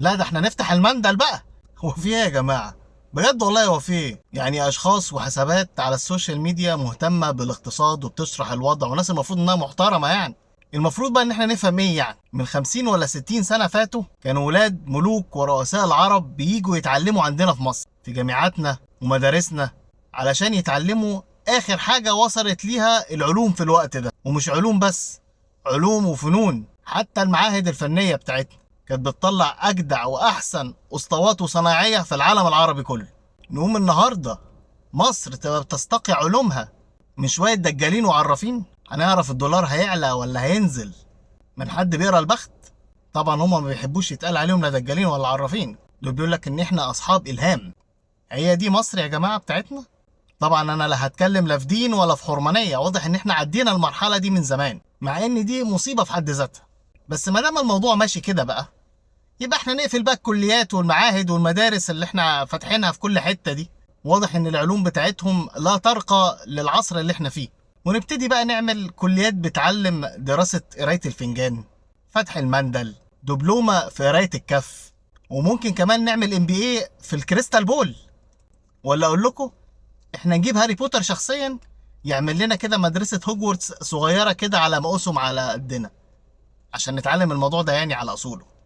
لا ده احنا نفتح المندل بقى. هو في ايه يا جماعه؟ بجد والله هو في ايه؟ يعني اشخاص وحسابات على السوشيال ميديا مهتمه بالاقتصاد وبتشرح الوضع، وناس المفروض انها محترمه يعني. المفروض بقى ان احنا نفهم ايه يعني. من 50 ولا 60 سنه فاتوا كانوا ولاد ملوك ورؤساء العرب بييجوا يتعلموا عندنا في مصر في جامعاتنا ومدارسنا، علشان يتعلموا اخر حاجه وصلت ليها العلوم في الوقت ده. ومش علوم بس، علوم وفنون. حتى المعاهد الفنيه بتاعتنا كانت بتطلع اجدع واحسن اسطوات وصناعيه في العالم العربي كله. نقوم النهارده مصر تبقى بتستقي علومها من شويه دجالين وعرافين؟ هنعرف الدولار هيعلى ولا هينزل من حد بيقرا البخت؟ طبعا هما ما بيحبوش يتقال عليهم لا دجالين ولا عرافين، دول بيقول لك ان احنا اصحاب الهام. هي دي مصر يا جماعه بتاعتنا؟ طبعا انا لا هتكلم لا في دين ولا في حرمانيه، واضح ان احنا عدينا المرحله دي من زمان، مع ان دي مصيبه في حد ذاتها. بس ما دام الموضوع ماشي كده بقى، يبقى احنا نقفل بقى الكليات والمعاهد والمدارس اللي احنا فاتحينها في كل حته دي. واضح ان العلوم بتاعتهم لا ترقى للعصر اللي احنا فيه. ونبتدي بقى نعمل كليات بتعلم دراسه قرايه الفنجان، فتح المندل، دبلومه في قرايه الكف، وممكن كمان نعمل MBA في الكريستال بول. ولا اقول لكم احنا نجيب هاري بوتر شخصيا يعمل لنا كده مدرسه هوجورتس صغيره كده على مقاسهم على قدنا، عشان نتعلم الموضوع ده يعني على اصوله.